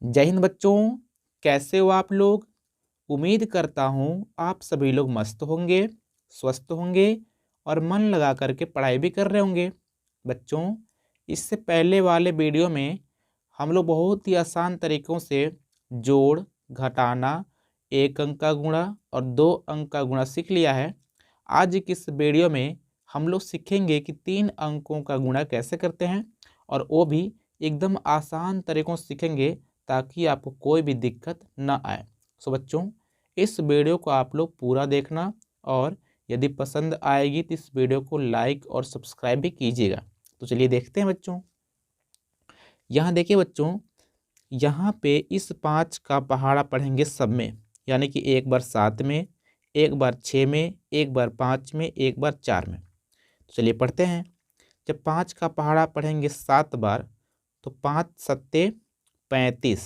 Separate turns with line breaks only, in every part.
जय हिंद बच्चों, कैसे हो आप लोग। उम्मीद करता हूँ आप सभी लोग मस्त होंगे, स्वस्थ होंगे और मन लगा करके पढ़ाई भी कर रहे होंगे। बच्चों, इससे पहले वाले वीडियो में हम लोग बहुत ही आसान तरीक़ों से जोड़, घटाना, एक अंक का गुणा और दो अंक का गुणा सीख लिया है। आज की इस वीडियो में हम लोग सीखेंगे कि 3 अंकों का गुणा कैसे करते हैं और वो भी एकदम आसान तरीक़ों से सीखेंगे ताकि आपको कोई भी दिक्कत ना आए। सो बच्चों, इस वीडियो को आप लोग पूरा देखना और यदि पसंद आएगी तो इस वीडियो को लाइक और सब्सक्राइब भी कीजिएगा। तो चलिए देखते हैं बच्चों। यहाँ देखिए बच्चों, यहाँ पे इस 5 का पहाड़ा पढ़ेंगे सब में, यानी कि एक बार 7 में, एक बार 6 में, एक बार 5 में, एक बार 4 में। तो चलिए पढ़ते हैं। जब 5 का पहाड़ा पढ़ेंगे 7 बार तो 5 सत्ते 35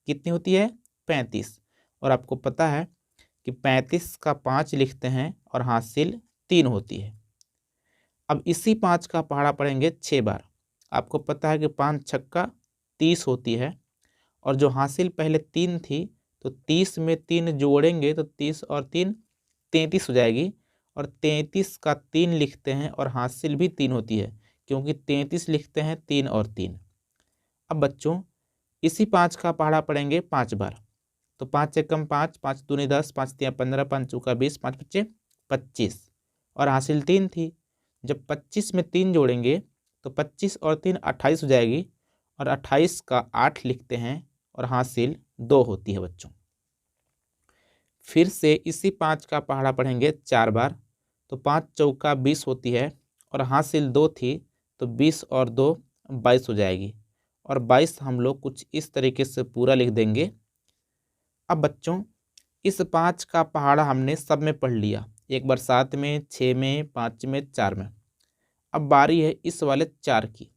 कितनी होती है? 35। और आपको पता है कि 35 का 5 लिखते हैं और हासिल 3 होती है। अब इसी 5 का पहाड़ा पढ़ेंगे 6 बार। आपको पता है कि 5 छक्का 30 होती है और जो हासिल पहले 3 थी तो 30 में 3 जोड़ेंगे तो 30 और 3 33 हो जाएगी और 33 का 3 लिखते हैं और हासिल भी 3 होती है, क्योंकि 33 लिखते हैं 3 और 3। अब बच्चों, इसी 5 का पहाड़ा पढ़ेंगे 5 बार। तो 5 एकम 5, 5 दूनी 10, 5 तिया 15, 5 चौका 20, 5 पच्चे 25 और हासिल 3 थी। जब 25 में 3 जोड़ेंगे तो 25 और 3 28 हो जाएगी और 28 का 8 लिखते हैं और हासिल 2 होती है बच्चों। फिर से इसी 5 का पहाड़ा पढ़ेंगे 4 बार। तो 5 चौका 20 होती है और हासिल 2 थी तो 20 और 2 22 हो जाएगी और 22 हम लोग कुछ इस तरीके से पूरा लिख देंगे। अब बच्चों, इस 5 का पहाड़ा हमने सब में पढ़ लिया, एक बार 7 में, 6 में, 5 में, 4 में। अब बारी है इस वाले 4 की।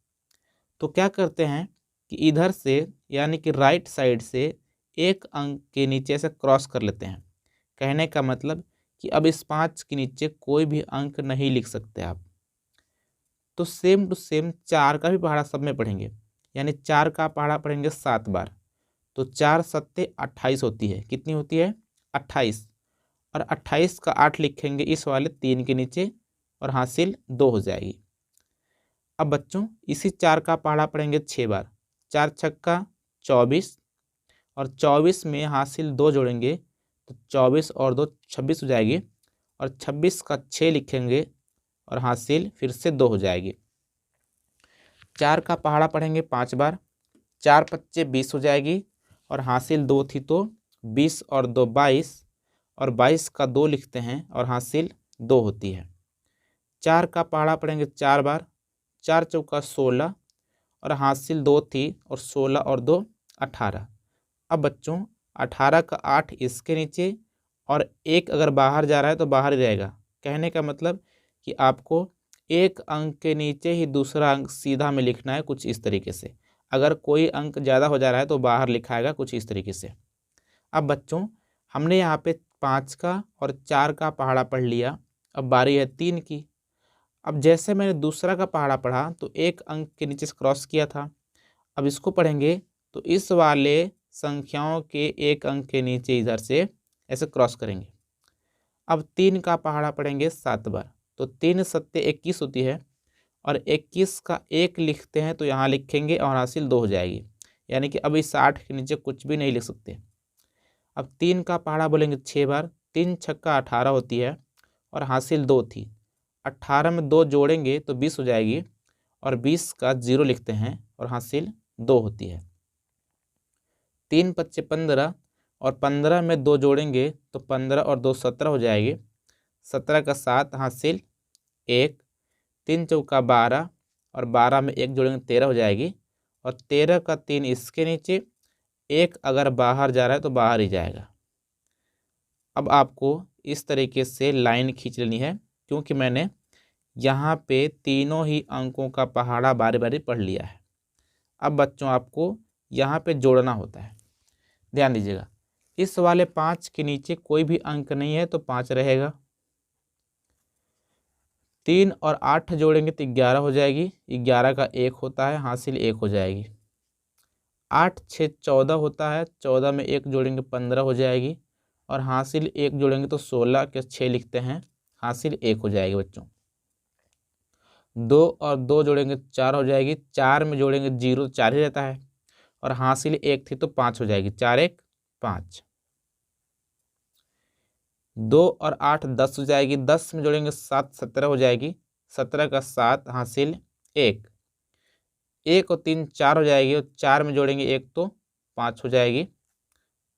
तो क्या करते हैं कि इधर से यानी कि राइट साइड से एक अंक के नीचे से क्रॉस कर लेते हैं। कहने का मतलब कि अब इस 5 के नीचे कोई भी अंक नहीं लिख सकते आप। तो सेम टू सेम 4 का भी पहाड़ा सब में पढ़ेंगे, यानी 4 का पहाड़ा पढ़ेंगे 7 बार। तो 4 सत्ते 28 होती है। कितनी होती है? 28। और 28 का 8 लिखेंगे इस वाले 3 के नीचे और हासिल 2 हो जाएगी। अब बच्चों, इसी 4 का पहाड़ा पढ़ेंगे 6 बार। 4 छक्का 24 और 24 में हासिल 2 जोड़ेंगे तो 24 और 2 26 हो जाएगी और 26 का 6 लिखेंगे और हासिल फिर से 2 हो जाएगी। 4 का पहाड़ा पढ़ेंगे 5 बार। 4 पच्चे 20 हो जाएगी और हासिल 2 थी तो 20 और 2 22 और 22 का 2 लिखते हैं और हासिल 2 होती है। 4 का पहाड़ा पढ़ेंगे 4 बार। 4 चौका 16 और हासिल 2 थी और 16 और 2 18। अब बच्चों, 18 का 8 इसके नीचे और एक अगर बाहर जा रहा है तो बाहर ही रहेगा। कहने का मतलब कि आपको एक अंक के नीचे ही दूसरा अंक सीधा में लिखना है, कुछ इस तरीके से। अगर कोई अंक ज़्यादा हो जा रहा है तो बाहर लिखाएगा कुछ इस तरीके से। अब बच्चों, हमने यहाँ पे 5 का और 4 का पहाड़ा पढ़ लिया। अब बारी है 3 की। अब जैसे मैंने दूसरा का पहाड़ा पढ़ा तो एक अंक के नीचे से क्रॉस किया था। अब इसको पढ़ेंगे तो इस वाले संख्याओं के एक अंक के नीचे इधर से ऐसे क्रॉस करेंगे। अब 3 का पहाड़ा पढ़ेंगे 7 बार। तो 3 सत्ते 21 होती है और 21 का 1 लिखते हैं तो यहाँ लिखेंगे और हासिल 2 हो जाएगी, यानी कि अभी 60 के नीचे कुछ भी नहीं लिख सकते। अब 3 का पहाड़ा बोलेंगे 6 बार। 3 छक्का 18 होती है और हासिल 2 थी। 18 में 2 जोड़ेंगे तो 20 हो जाएगी और 20 का 0 लिखते हैं और हासिल 2 होती है। 3 पच्चे 15 और 15 में 2 जोड़ेंगे तो 15 और 2 17 हो जाएगी। 17 का 7 हासिल 1। 3 चौका 12 और 12 में 1 जोड़ेंगे 13 हो जाएगी और 13 का 3 इसके नीचे, एक अगर बाहर जा रहा है तो बाहर ही जाएगा। अब आपको इस तरीके से लाइन खींच लेनी है, क्योंकि मैंने यहाँ पे तीनों ही अंकों का पहाड़ा बारी बारी पढ़ लिया है। अब बच्चों, आपको यहाँ पे जोड़ना होता है। ध्यान दीजिएगा, इस वाले 5 के नीचे कोई भी अंक नहीं है तो 5 रहेगा। 3 और 8 जोड़ेंगे तो 11 हो जाएगी। 11 का 1 होता है, हासिल 1 हो जाएगी। 8 6 14 होता है, 14 में 1 जोड़ेंगे 15 हो जाएगी, और हासिल 1 जोड़ेंगे तो 16 के 6 लिखते हैं, हासिल 1 हो जाएगी बच्चों। 2 और 2 जोड़ेंगे 4 हो जाएगी, 4 में जोड़ेंगे 0 4 ही रहता है, और हासिल 1 थी तो 5 हो जाएगी, 4 1 5। 2 और 8 10 हो जाएगी, 10 में जोड़ेंगे 7 17 हो जाएगी, 17 का 7 हासिल 1। 1 और 3 4 हो जाएगी, और 4 में जोड़ेंगे 1 तो 5 हो जाएगी,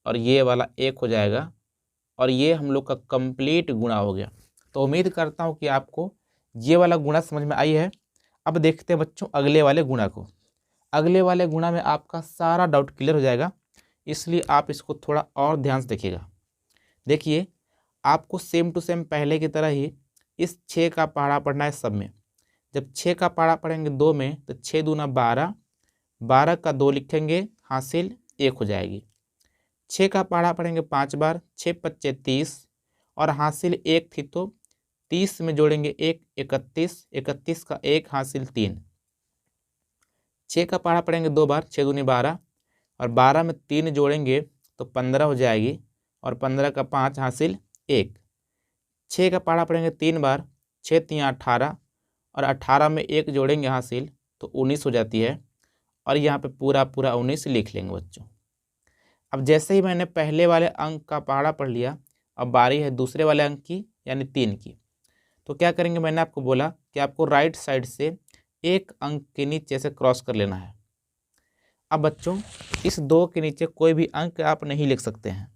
और ये वाला 1 हो जाएगा, और ये हम लोग का कंप्लीट गुणा हो गया। तो उम्मीद करता हूँ कि आपको ये वाला गुणा समझ में आई है। अब देखते हैं बच्चों अगले वाले गुणा को। अगले वाले गुणा में आपका सारा डाउट क्लियर हो जाएगा, इसलिए आप इसको थोड़ा और ध्यान से देखिएगा। देखिए, आपको सेम टू सेम पहले की तरह ही इस 6 का पहाड़ा पढ़ना है सब में। जब 6 का पहाड़ा पढ़ेंगे 2 में तो 6 दूना 12, 12 का 2 लिखेंगे, हासिल 1 हो जाएगी। 6 का पहाड़ा पढ़ेंगे 5 बार, 6 पच्चे 30, और हासिल 1 थी तो 30 में जोड़ेंगे 1 31, 31 का 1 हासिल 3। 6 का पहाड़ा पढ़ेंगे 2 बार, 6 दूनी 12, और 12 में 3 जोड़ेंगे तो 15 हो जाएगी, और 15 का 5 हासिल 1। 6 का पहाड़ा पढ़ेंगे 3 बार, 6 तियाँ 18, और 18 में 1 जोड़ेंगे हासिल तो 19 हो जाती है, और यहाँ पे पूरा पूरा 19 लिख लेंगे बच्चों। अब जैसे ही मैंने पहले वाले अंक का पहाड़ा पढ़ लिया, अब बारी है दूसरे वाले अंक की यानी 3 की। तो क्या करेंगे, मैंने आपको बोला कि आपको राइट साइड से एक अंक के नीचे से क्रॉस कर लेना है। अब बच्चों इस 2 के नीचे कोई भी अंक आप नहीं लिख सकते हैं।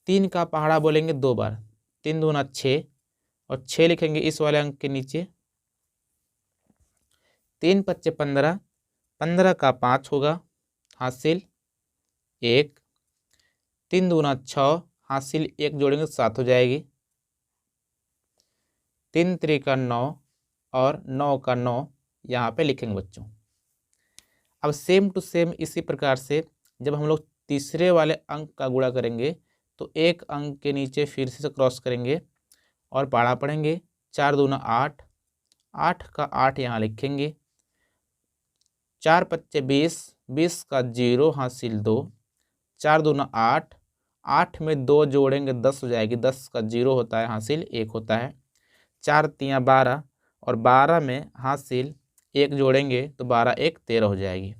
3 का पहाड़ा बोलेंगे 2 बार, 3 दूना 6, और 6 लिखेंगे इस वाले अंक के नीचे। 3 पच्चे 15, 15 का 5 होगा, हासिल 1। 3 दूना 6, हासिल 1 जोड़ेंगे 7 हो जाएगी। 3 त्रिका 9, और 9 का 9 यहाँ पे लिखेंगे बच्चों। अब सेम टू सेम इसी प्रकार से जब हम लोग तीसरे वाले अंक का गुणा करेंगे तो एक अंक के नीचे फिर से क्रॉस करेंगे और पहाड़ा पढ़ेंगे। 4 दूना 8, 8 का 8 यहाँ लिखेंगे। 4 पच्चे 20, 20 का 0 हासिल 2। 4 दूना 8, 8 में 2 जोड़ेंगे 10 हो जाएगी, 10 का 0 होता है, हासिल 1 होता है। 4 तियाँ 12, और 12 में हासिल 1 जोड़ेंगे तो 12 1 13 हो जाएगी।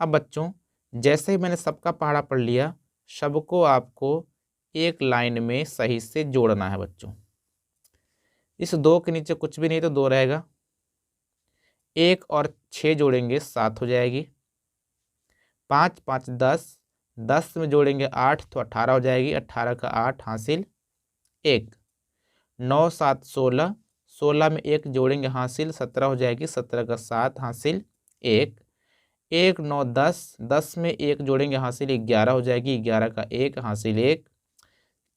अब बच्चों जैसे ही मैंने सबका पहाड़ा पढ़ लिया, सबको आपको एक लाइन में सही से जोड़ना है बच्चों। इस 2 के नीचे कुछ भी नहीं तो 2 रहेगा। 1 और 6 जोड़ेंगे 7 हो जाएगी। 5 5 10, 10 में जोड़ेंगे 8 तो 18 हो जाएगी। 18 का 8 हासिल 1। 9 7 16, 16 में 1 जोड़ेंगे हासिल 17 हो जाएगी। 17 का 7 हासिल 1। 1 9 10, 10 में 1 जोड़ेंगे हासिल 11 हो जाएगी। 11 का 1 हासिल 1।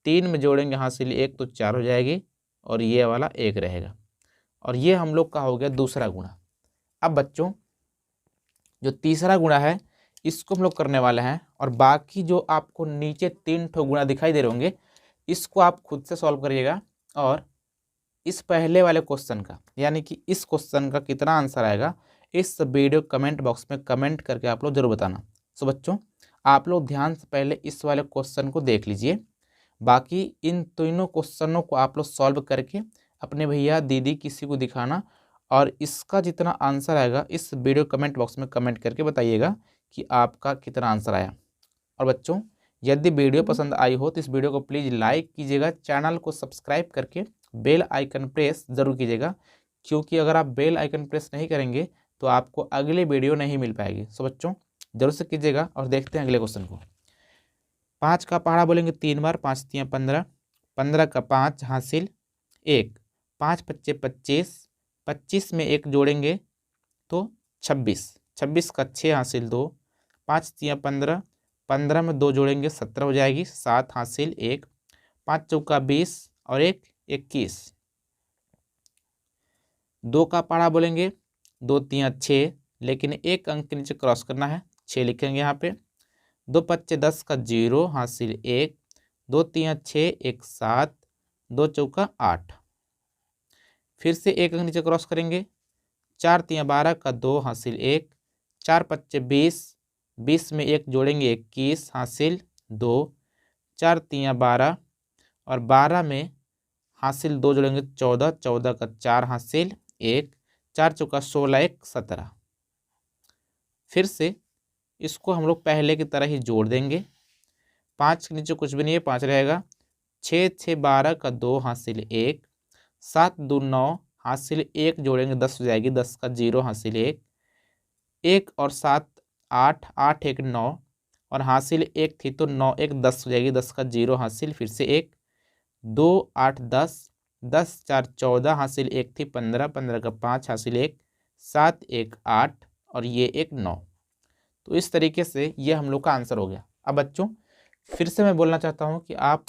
3 में जोड़ेंगे हासिल 1 तो 4 हो जाएगी, और ये वाला 1 रहेगा। और ये हम लोग का हो गया दूसरा गुणा। अब बच्चों जो तीसरा गुणा है इसको हम लोग करने वाले हैं, और बाकी जो आपको नीचे 3 ठो गुणा दिखाई दे रहे होंगे इसको आप खुद से सॉल्व करिएगा। और इस पहले वाले क्वेश्चन का यानी कि इस क्वेश्चन का कितना आंसर आएगा इस वीडियो कमेंट बॉक्स में कमेंट करके आप लोग जरूर बताना। सो बच्चों आप लोग ध्यान से पहले इस वाले क्वेश्चन को देख लीजिए, बाकी इन तीनों क्वेश्चनों को आप लोग सॉल्व करके अपने भैया दीदी किसी को दिखाना, और इसका जितना आंसर आएगा इस वीडियो कमेंट बॉक्स में कमेंट करके बताइएगा कि आपका कितना आंसर आया। और बच्चों यदि वीडियो पसंद आई हो तो इस वीडियो को प्लीज़ लाइक कीजिएगा, चैनल को सब्सक्राइब करके बेल आइकन प्रेस ज़रूर कीजिएगा, क्योंकि अगर आप बेल आइकन प्रेस नहीं करेंगे तो आपको अगले वीडियो नहीं मिल पाएगी। सो बच्चों जरूर से कीजिएगा। और देखते हैं अगले क्वेश्चन को। 5 का पहाड़ा बोलेंगे 3 बार, 5 तियाँ 15, 15 का 5 हासिल 1। 5 पच्चे 25, 25 में 1 जोड़ेंगे तो 26, 26 का 6 हासिल 2। 5 तियाँ 15, 15 में 2 जोड़ेंगे 17 हो जाएगी। 7 हासिल 1। 5 चौका 20, और 1 21। 2 का पहाड़ा बोलेंगे 2 तियाँ 6, लेकिन एक अंक के नीचे क्रॉस करना है, 6 लिखेंगे यहाँ पे। 2 पच्चे 10 का 0 हासिल 1। 2 तियाँ 6, 1 7, 2 चौका 8। फिर से एक अंक नीचे क्रॉस करेंगे, 4 तियाँ 12 का 2 हासिल 1, 4 पच्चे 20, 20 में 1 जोड़ेंगे 21 हासिल 2, 4 तियाँ 12 और 12 में हासिल 2 जोड़ेंगे 14, 14 का 4 हासिल 1, 4 चौका 16, 1 17। फिर से इसको हम लोग पहले की तरह ही जोड़ देंगे। 5 के नीचे कुछ भी नहीं है, 5 रहेगा। 6 6 12 का 2 हासिल 1, 7 2 9 हासिल 1 जोड़ेंगे 10 हो जाएगी, 10 का 0 हासिल 1, 1 और 7 8, 8 1 9 और हासिल 1 थी तो 9 1 10 हो जाएगी, 10 का 0 हासिल फिर से 1, 2 8 10, 10 4 14 हासिल 1 थी 15, 15 का 5 हासिल 1, 7 1 8 और ये 1 9। तो इस तरीके से ये हम लोग का आंसर हो गया। अब बच्चों फिर से मैं बोलना चाहता हूँ कि आप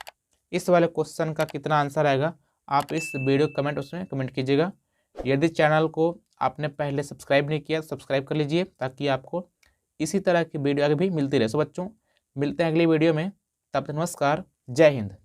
इस वाले क्वेश्चन का कितना आंसर आएगा आप इस वीडियो कमेंट उसमें कमेंट कीजिएगा। यदि चैनल को आपने पहले सब्सक्राइब नहीं किया सब्सक्राइब कर लीजिए ताकि आपको इसी तरह की वीडियो आगे भी मिलती रहे। सो बच्चों मिलते हैं अगली वीडियो में, तब तक नमस्कार, जय हिंद।